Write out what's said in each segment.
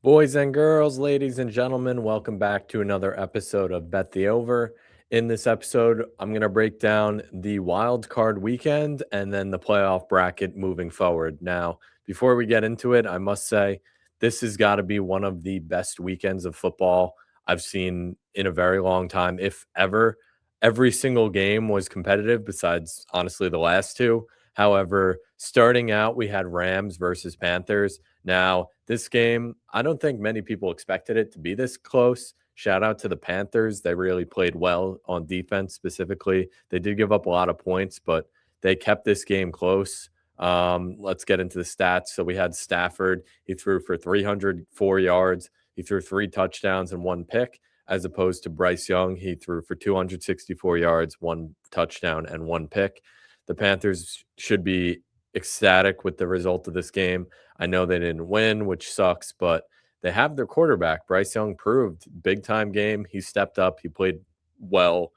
Boys and girls, ladies and gentlemen, welcome back to another episode of Bet the Over. In this episode, I'm going to break down the wild card weekend and then the playoff bracket moving forward. Now, before we get into it, I must say this has got to be one of the best weekends of football I've seen in a very long time, if ever. Every single game was competitive, besides honestly the last two. However, starting out, we had Rams versus Panthers. Now, this game, I don't think many people expected it to be this close. Shout out to the Panthers. They really played well on defense specifically. They did give up a lot of points, but they kept this game close. Let's get into the stats. So we had Stafford. He threw for 304 yards. He threw 3 touchdowns and 1 pick, as opposed to Bryce Young. He threw for 264 yards, 1 touchdown, and 1 pick. The Panthers should be ecstatic with the result of this game. I know they didn't win, which sucks, but they have their quarterback. Bryce Young proved big time game. He stepped up. He played well.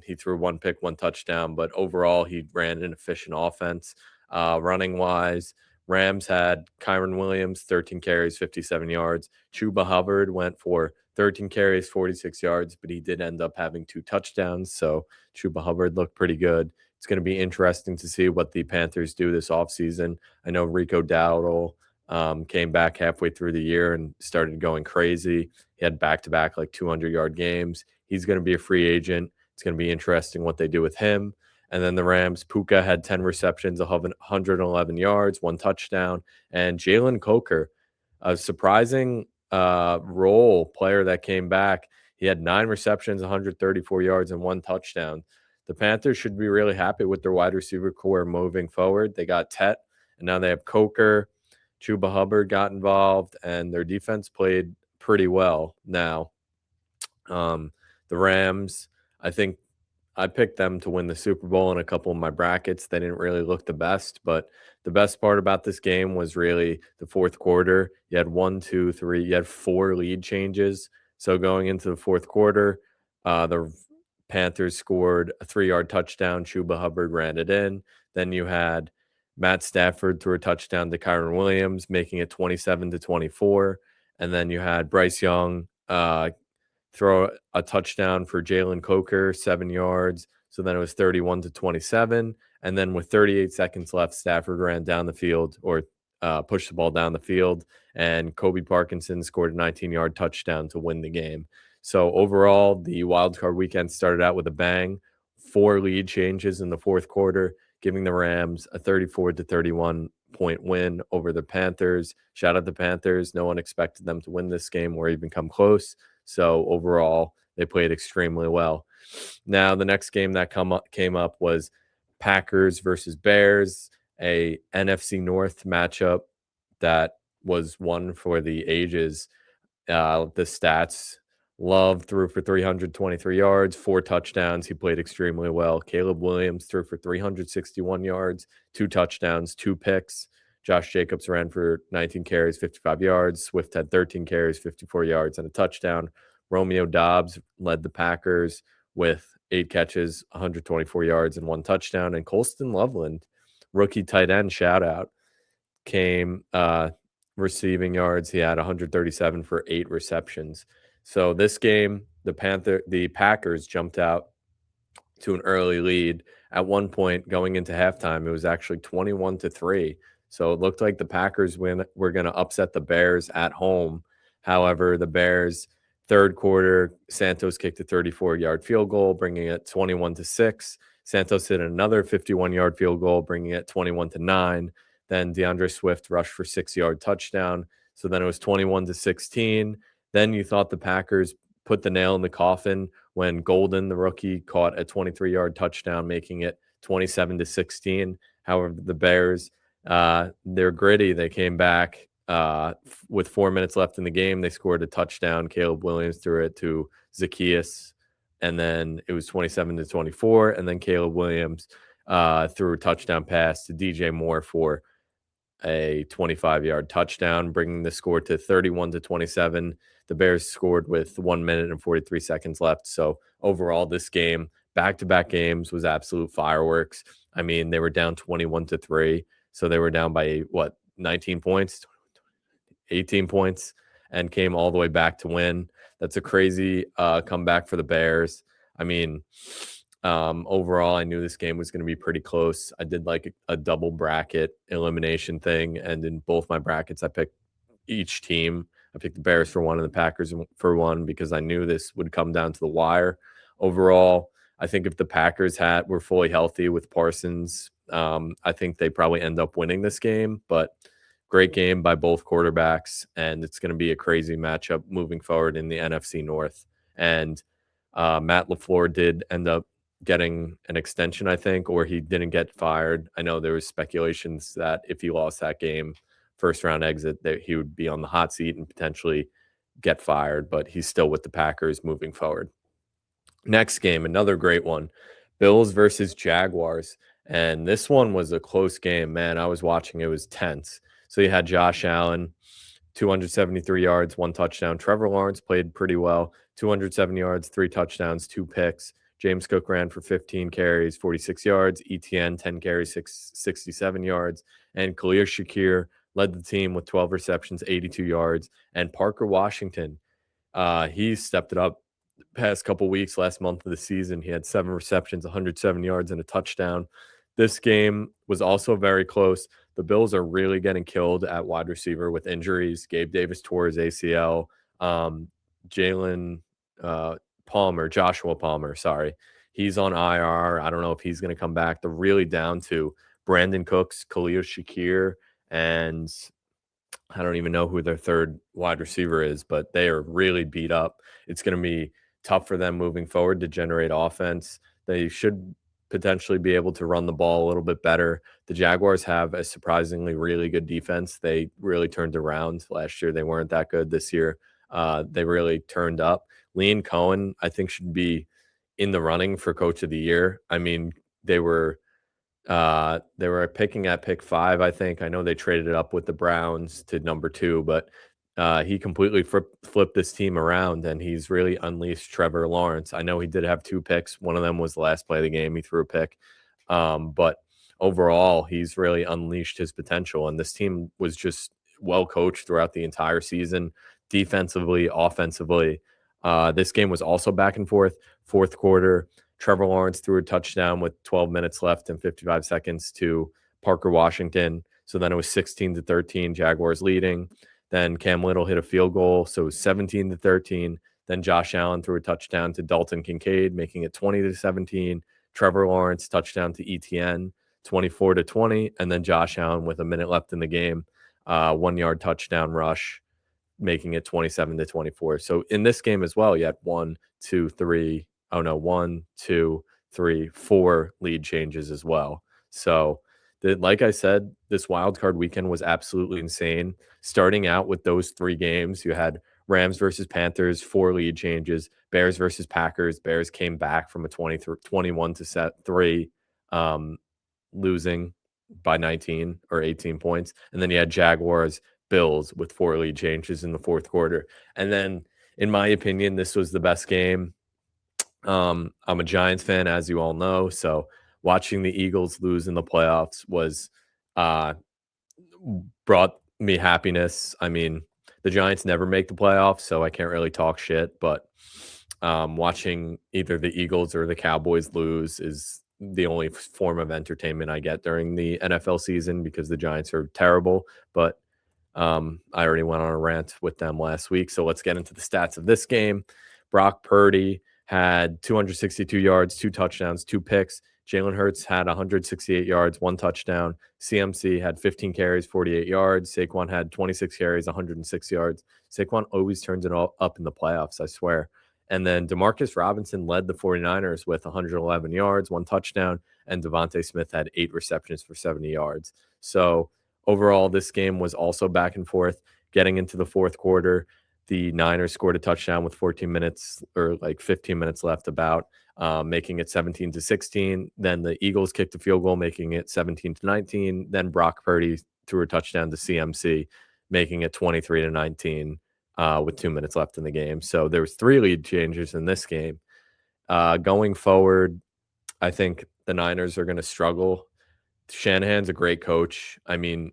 He threw 1 pick, 1 touchdown, but overall, he ran an efficient offense. Running wise, Rams had Kyron Williams, 13 carries, 57 yards. Chuba Hubbard went for 13 carries, 46 yards, but he did end up having 2 touchdowns. So Chuba Hubbard looked pretty good. It's going to be interesting to see what the Panthers do this offseason. I know Rico Dowdle came back halfway through the year and started going crazy. He had back-to-back like 200-yard games. He's going to be a free agent. It's going to be interesting what they do with him. And then the Rams, Puka had 10 receptions, 111 yards, 1 touchdown. And Jalen Coker, a surprising role player that came back. He had 9 receptions, 134 yards, and 1 touchdown. The Panthers should be really happy with their wide receiver core moving forward. They got Tet, and now they have Coker. Chuba Hubbard got involved, and their defense played pretty well. Now, the Rams, I think I picked them to win the Super Bowl in a couple of my brackets. They didn't really look the best, but the best part about this game was really the fourth quarter. You had 1, 2, 3, you had 4 lead changes. So going into the fourth quarter, the Panthers scored a 3-yard touchdown. Chuba Hubbard ran it in. Then you had Matt Stafford threw a touchdown to Kyron Williams, making it 27-24. And then you had Bryce Young throw a touchdown for Jalen Coker, 7 yards. So then it was 31-27. And then with 38 seconds left, Stafford ran down the field or pushed the ball down the field. And Kobe Parkinson scored a 19-yard touchdown to win the game. So overall, the wildcard weekend started out with a bang. 4 lead changes in the fourth quarter, giving the Rams a 34-31 point win over the Panthers. Shout out the Panthers. No one expected them to win this game or even come close. So overall, they played extremely well. Now, the next game that came up was Packers versus Bears, a NFC North matchup that was one for the ages. The stats: Love threw for 323 yards, 4 touchdowns. He played extremely well. Caleb Williams threw for 361 yards, 2 touchdowns, 2 picks. Josh Jacobs ran for 19 carries, 55 yards. Swift had 13 carries, 54 yards, and a touchdown. Romeo Doubs led the Packers with 8 catches, 124 yards, and 1 touchdown. And Colston Loveland, rookie tight end, shout out, came receiving yards. He had 137 for 8 receptions. So this game, the Packers jumped out to an early lead. At one point going into halftime, it was actually 21-3. So it looked like the Packers were going to upset the Bears at home. However, the Bears, third quarter, Santos kicked a 34-yard field goal, bringing it 21-6. Santos hit another 51-yard field goal, bringing it 21-9. Then DeAndre Swift rushed for 6-yard touchdown. So then it was 21-16. Then you thought the Packers put the nail in the coffin when Golden, the rookie, caught a 23-yard touchdown, making it 27-16. However, the Bears, they're gritty. They came back with 4 minutes left in the game. They scored a touchdown. Caleb Williams threw it to Zacchaeus, and then it was 27-24. And then Caleb Williams threw a touchdown pass to DJ Moore for a 25-yard touchdown, bringing the score to 31-27. The Bears scored with 1 minute and 43 seconds left. So overall, this game, back-to-back games, was absolute fireworks. I mean, they were down 21-3. So they were down by 19 points, 18 points. and came all the way back to win. That's a crazy comeback for the Bears. I mean, overall, I knew this game was going to be pretty close. I did like a double bracket elimination thing, and in both my brackets, I picked each team. I picked the Bears for one and the Packers for one because I knew this would come down to the wire. Overall, I think if the Packers were fully healthy with Parsons, I think they probably end up winning this game. But great game by both quarterbacks, and it's going to be a crazy matchup moving forward in the NFC North. And Matt LaFleur did end up getting an extension, I think, or he didn't get fired. I know there was speculations that if he lost that game, first round exit, that he would be on the hot seat and potentially get fired, but he's still with the Packers moving forward. Next game, another great one, Bills versus Jaguars. And this one was a close game, man. I was watching, it was tense. So you had Josh Allen, 273 yards, one touchdown. Trevor Lawrence played pretty well, 270 yards, three touchdowns, two picks. James Cook ran for 15 carries, 46 yards. ETN, 10 carries, 67 yards. And Khalil Shakir led the team with 12 receptions, 82 yards. And Parker Washington, he stepped it up past couple weeks. Last month of the season, he had 7 receptions, 107 yards, and a touchdown. This game was also very close. The Bills are really getting killed at wide receiver with injuries. Gabe Davis tore his ACL. Jalen Joshua Palmer, sorry. He's on IR. I don't know if he's going to come back. They're really down to Brandon Cooks, Khalil Shakir, and I don't even know who their third wide receiver is, but they are really beat up. It's going to be tough for them moving forward to generate offense. They should potentially be able to run the ball a little bit better. The Jaguars have a surprisingly really good defense. They really turned around last year. They weren't that good this year. They really turned up. Liam Cohen, I think, should be in the running for coach of the year. I mean, they were picking at pick 5, I think. I know they traded it up with the Browns to number 2, but he completely flipped this team around, and he's really unleashed Trevor Lawrence. I know he did have 2 picks. One of them was the last play of the game. He threw a pick. But overall, he's really unleashed his potential, and this team was just well coached throughout the entire season, defensively, offensively. This game was also back and forth. Fourth quarter, Trevor Lawrence threw a touchdown with 12 minutes left and 55 seconds to Parker Washington. So then it was 16-13, Jaguars leading. Then Cam Little hit a field goal, so it was 17-13. Then Josh Allen threw a touchdown to Dalton Kincaid, making it 20-17. Trevor Lawrence touchdown to ETN, 24-20. And then Josh Allen with a minute left in the game, 1-yard touchdown rush, making it 27-24. So in this game as well, you had 4 lead changes as well. So like I said, this wildcard weekend was absolutely insane. Starting out with those 3 games, you had Rams versus Panthers, 4 lead changes. Bears versus Packers. Bears came back from a 21-3 losing by 19 or 18 points. And then you had Jaguars, Bills with 4 lead changes in the fourth quarter. And then, in my opinion, this was the best game. I'm a Giants fan, as you all know. So watching the Eagles lose in the playoffs was brought me happiness. I mean, the Giants never make the playoffs, so I can't really talk shit. But watching either the Eagles or the Cowboys lose is the only form of entertainment I get during the NFL season because the Giants are terrible. But I already went on a rant with them last week. So let's get into the stats of this game. Brock Purdy had 262 yards, 2 touchdowns, 2 picks. Jalen Hurts had 168 yards, 1 touchdown. CMC had 15 carries, 48 yards. Saquon had 26 carries, 106 yards. Saquon always turns it all up in the playoffs, I swear. And then Demarcus Robinson led the 49ers with 111 yards, 1 touchdown, and Devontae Smith had 8 receptions for 70 yards. So overall, this game was also back and forth. Getting into the fourth quarter, the Niners scored a touchdown with 14 minutes or like 15 minutes left about, making it 17-16. Then the Eagles kicked a field goal, making it 17-19. Then Brock Purdy threw a touchdown to CMC, making it 23-19 with 2 minutes left in the game. So there was 3 lead changes in this game. Going forward, I think the Niners are going to struggle. Shanahan's a great coach. I mean,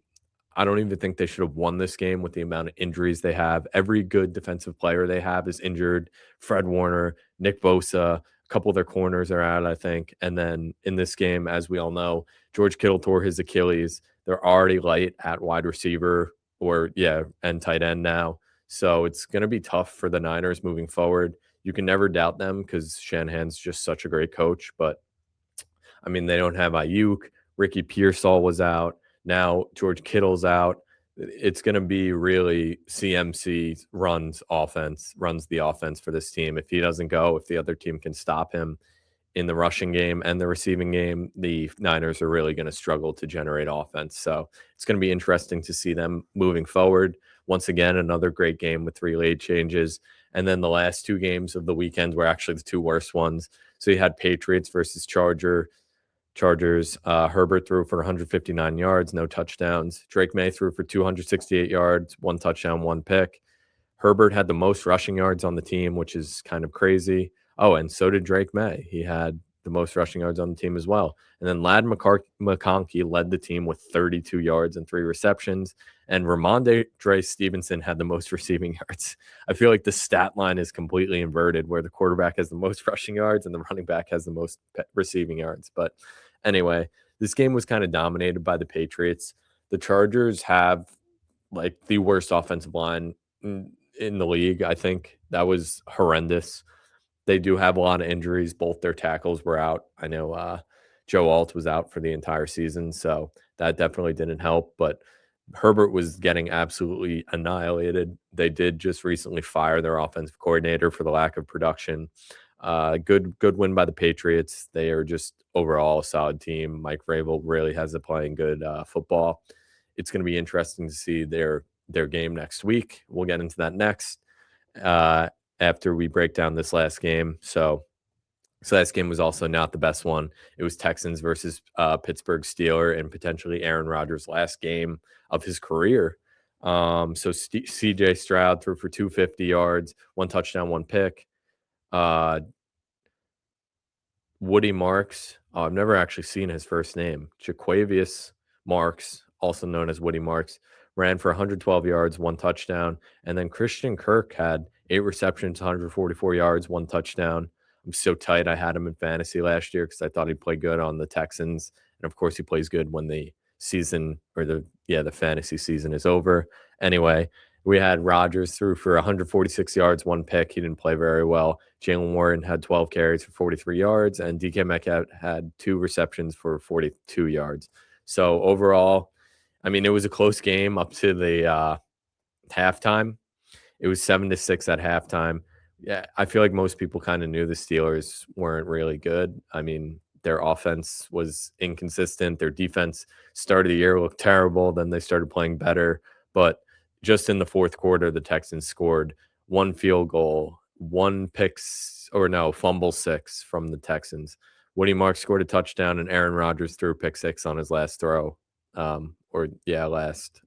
I don't even think they should have won this game with the amount of injuries they have. Every good defensive player they have is injured. Fred Warner, Nick Bosa, a couple of their corners are out, I think. And then in this game, as we all know, George Kittle tore his Achilles. They're already light at wide receiver and tight end now. So it's going to be tough for the Niners moving forward. You can never doubt them because Shanahan's just such a great coach. But I mean, they don't have Ayuk. Ricky Pearsall was out. Now George Kittle's out. It's going to be really CMC runs the offense for this team. If he doesn't go, if the other team can stop him in the rushing game and the receiving game, the Niners are really going to struggle to generate offense. So it's going to be interesting to see them moving forward. Once again, another great game with 3 late changes. And then the last 2 games of the weekend were actually the 2 worst ones. So you had Patriots versus Chargers. Herbert threw for 159 yards, no touchdowns. Drake May threw for 268 yards, 1 touchdown, 1 pick. Herbert had the most rushing yards on the team, which is kind of crazy. Oh, and so did Drake May. He had the most rushing yards on the team as well. And then Lad McConkey led the team with 32 yards and 3 receptions. And Ramondre Stevenson had the most receiving yards. I feel like the stat line is completely inverted, where the quarterback has the most rushing yards and the running back has the most receiving yards. But anyway, this game was kind of dominated by the Patriots. The Chargers have like the worst offensive line in the league. I think that was horrendous. They do have a lot of injuries. Both their tackles were out. I know Joe Alt was out for the entire season, so that definitely didn't help. But Herbert was getting absolutely annihilated. They did just recently fire their offensive coordinator for the lack of production. Good win by the Patriots. They are just overall a solid team. Mike Vrabel really has it playing good football. It's going to be interesting to see their game next week. We'll get into that next after we break down this last game. So last game was also not the best one. It was Texans versus Pittsburgh Steelers and potentially Aaron Rodgers' last game of his career. So CJ Stroud threw for 250 yards, 1 touchdown, 1 pick. Woody Marks. Oh, I've never actually seen his first name. Jaquavius Marks, also known as Woody Marks, ran for 112 yards, 1 touchdown. And then Christian Kirk had 8 receptions, 144 yards, 1 touchdown. I'm so tight. I had him in fantasy last year because I thought he'd play good on the Texans. And of course, he plays good when the season or the fantasy season is over. Anyway, we had Rodgers threw for 146 yards, 1 pick. He didn't play very well. Jalen Warren had 12 carries for 43 yards, and DK Metcalf had 2 receptions for 42 yards. So overall, I mean, it was a close game up to the halftime. It was 7-6 at halftime. Yeah, I feel like most people kind of knew the Steelers weren't really good. I mean, their offense was inconsistent. Their defense started the year looked terrible. Then they started playing better. But just in the fourth quarter, the Texans scored 1 field goal, 1 fumble 6 from the Texans. Woody Marks scored a touchdown, and Aaron Rodgers threw a pick 6 on his last throw, last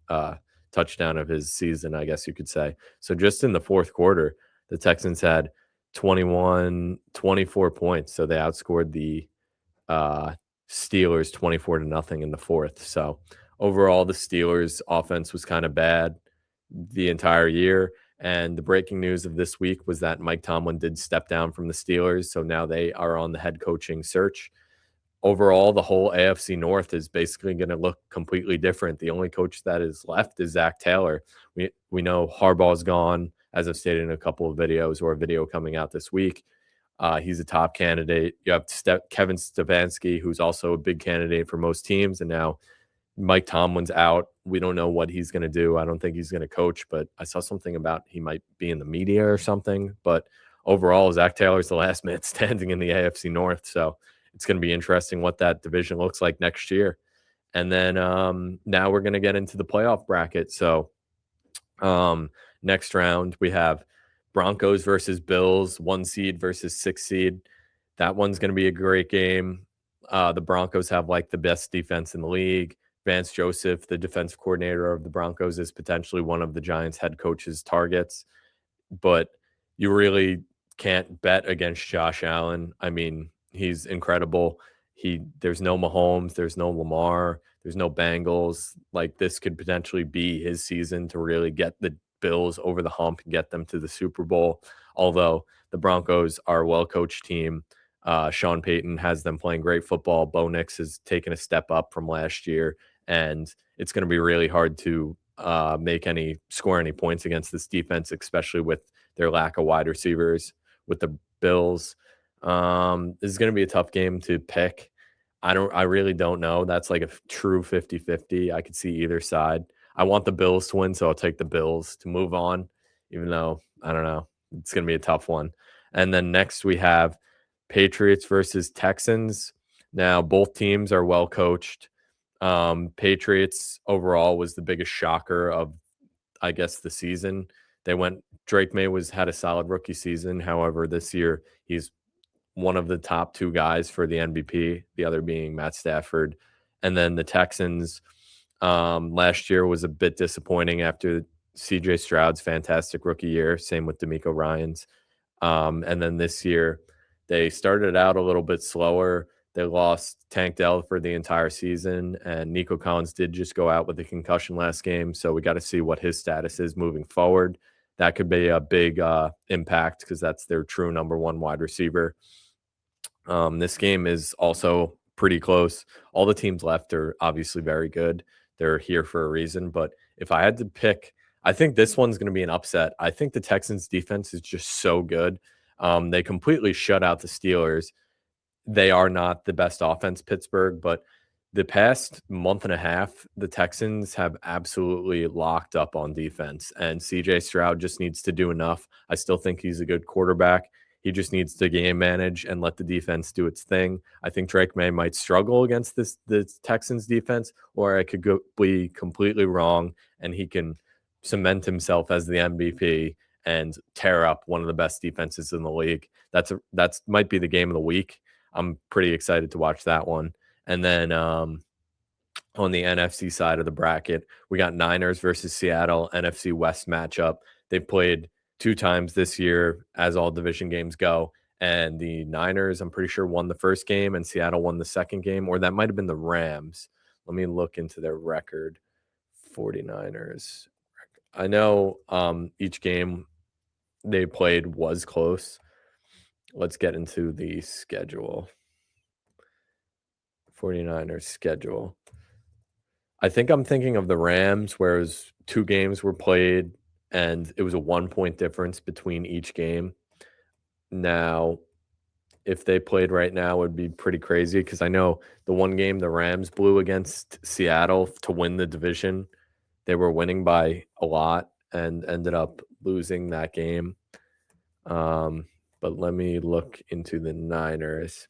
touchdown of his season, I guess you could say. So just in the fourth quarter, the Texans had 24 points. So they outscored the Steelers 24-0 in the fourth. So overall, the Steelers offense was kind of bad the entire year. And the breaking news of this week was that Mike Tomlin did step down from the Steelers. So now they are on the head coaching search. Overall, the whole AFC North is basically going to look completely different. The only coach that is left is Zach Taylor. We know Harbaugh's gone, as I've stated in a couple of videos, or a video coming out this week. He's a top candidate. You have Kevin Stefanski, who's also a big candidate for most teams. And now Mike Tomlin's out. We don't know what he's going to do. I don't think he's going to coach, but I saw something about he might be in the media or something. But overall, Zach Taylor's the last man standing in the AFC North. So it's going to be interesting what that division looks like next year. And then now we're going to get into the playoff bracket. So next round, we have Broncos versus Bills, 1 seed versus 6 seed. That one's going to be a great game. The Broncos have like the best defense in the league. Vance Joseph, the defensive coordinator of the Broncos, is potentially one of the Giants head coach's targets. But you really can't bet against Josh Allen. I mean, he's incredible. There's no Mahomes, there's no Lamar, there's no Bengals. Like, this could potentially be his season to really get the Bills over the hump and get them to the Super Bowl. Although the Broncos are a well-coached team. Sean Payton has them playing great football. Bo Nix has taken a step up from last year, and it's going to be really hard to score any points against this defense, especially with their lack of wide receivers. With the Bills, this is going to be a tough game to pick. I really don't know. That's like a true 50-50. I could see either side. I want the Bills to win, so I'll take the Bills to move on, even though I don't know. It's going to be a tough one. And then next we have Patriots versus Texans. Now, both teams are well coached. Patriots overall was the biggest shocker of, I guess, the season. Drake May had a solid rookie season. However, this year he's one of the top two guys for the MVP, the other being Matt Stafford. And then the Texans last year was a bit disappointing after CJ Stroud's fantastic rookie year. Same with D'Amico Ryans. And then this year, they started out a little bit slower. They lost Tank Dell for the entire season, and Nico Collins did just go out with a concussion last game. So we got to see what his status is moving forward. That could be a big impact because that's their true number one wide receiver. This game is also pretty close. All the teams left are obviously very good. They're here for a reason. But if I had to pick, I think this one's going to be an upset. I think the Texans defense is just so good. They completely shut out the Steelers. They are not the best offense, Pittsburgh, but the past month and a half, the Texans have absolutely locked up on defense, and CJ Stroud just needs to do enough. I still think he's a good quarterback. He just needs to game manage and let the defense do its thing. I think Drake May might struggle against the Texans defense, or I could be completely wrong, and he can cement himself as the MVP and tear up one of the best defenses in the league. That's might be the game of the week. I'm pretty excited to watch that one. And then on the NFC side of the bracket, we got Niners versus Seattle, NFC West matchup. They've played 2 times this year, as all division games go. And the Niners, I'm pretty sure, won the first game, and Seattle won the second game, or that might have been the Rams. Let me look into their record. 49ers. I know each game they played was close. Let's get into the schedule. 49ers schedule. I think I'm thinking of the Rams, whereas 2 games were played and it was a 1-point difference between each game. Now, if they played right now, it would be pretty crazy because I know the one game the Rams blew against Seattle to win the division, they were winning by a lot and ended up losing that game. But let me look into the Niners.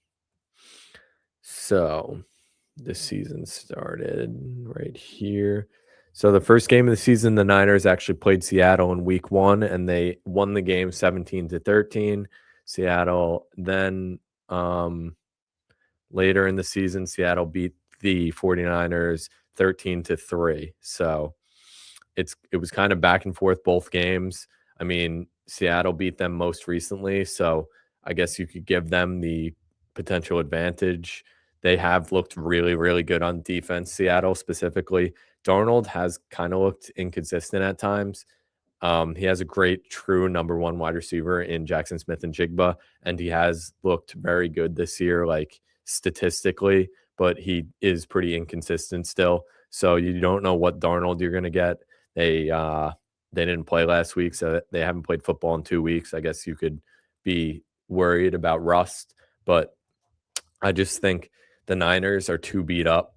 So this season started right here. So the first game of the season, the Niners actually played Seattle in week 1, and they won the game 17-13. Seattle then later in the season, Seattle beat the 49ers 13-3. So it was kind of back and forth both games. I mean, Seattle beat them most recently, so I guess you could give them the potential advantage. They have looked really, really good on defense, Seattle specifically. Darnold has kind of looked inconsistent at times. He has a great true number one wide receiver in Jackson Smith and Jigba, and he has looked very good this year, like statistically, but he is pretty inconsistent still. So you don't know what Darnold you're going to get. They didn't play last week, so they haven't played football in 2 weeks. I guess you could be worried about rust, but I just think the Niners are too beat up.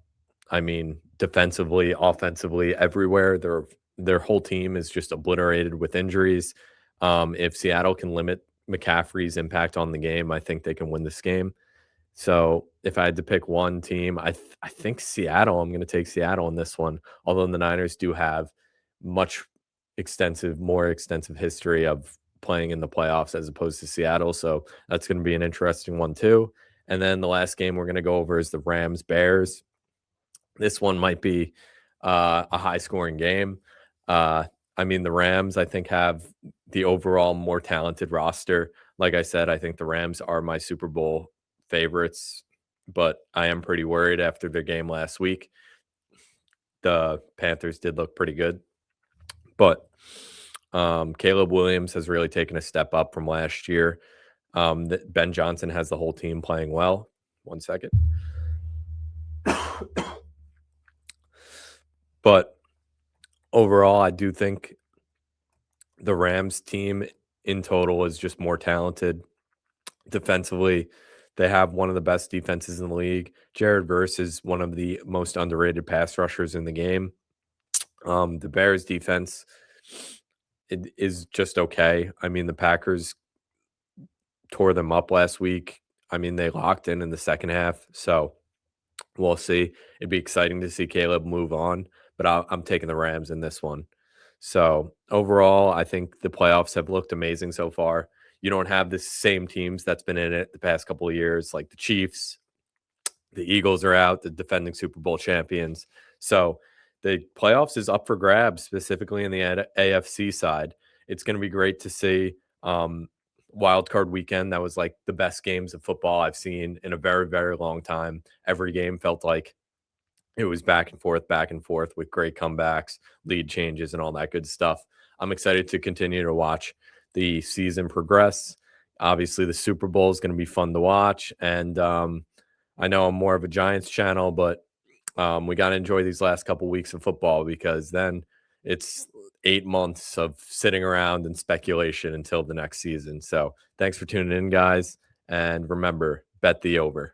I mean, defensively, offensively, everywhere. Their whole team is just obliterated with injuries. If Seattle can limit McCaffrey's impact on the game, I think they can win this game. So if I had to pick one team, I think Seattle. I'm going to take Seattle in this one. Although the Niners do have more extensive history of playing in the playoffs as opposed to Seattle. So that's going to be an interesting one too. And then the last game we're going to go over is the Rams-Bears. This one might be a high-scoring game. I mean, the Rams, I think, have the overall more talented roster. Like I said, I think the Rams are my Super Bowl favorites. but I am pretty worried after their game last week. The Panthers did look pretty good, but Caleb Williams has really taken a step up from last year. Ben Johnson has the whole team playing well. One second. But overall, I do think the Rams team in total is just more talented. Defensively, they have one of the best defenses in the league. Jared Verse is one of the most underrated pass rushers in the game. The Bears defense it is just okay. I mean, the Packers tore them up last week. I mean, they locked in the second half. So we'll see. It'd be exciting to see Caleb move on, but I'm taking the Rams in this one. So overall, I think the playoffs have looked amazing so far. You don't have the same teams that's been in it the past couple of years, like the Chiefs. The Eagles are out, the defending Super Bowl champions. So the playoffs is up for grabs, specifically in the AFC side. It's going to be great to see. Wild card weekend, that was like the best games of football I've seen in a very, very long time. Every game felt like it was back and forth with great comebacks, lead changes, and all that good stuff. I'm excited to continue to watch the season progress. Obviously, the Super Bowl is going to be fun to watch. And I know I'm more of a Giants channel, but we got to enjoy these last couple weeks of football because then it's 8 months of sitting around and speculation until the next season. So thanks for tuning in, guys. And remember, bet the over.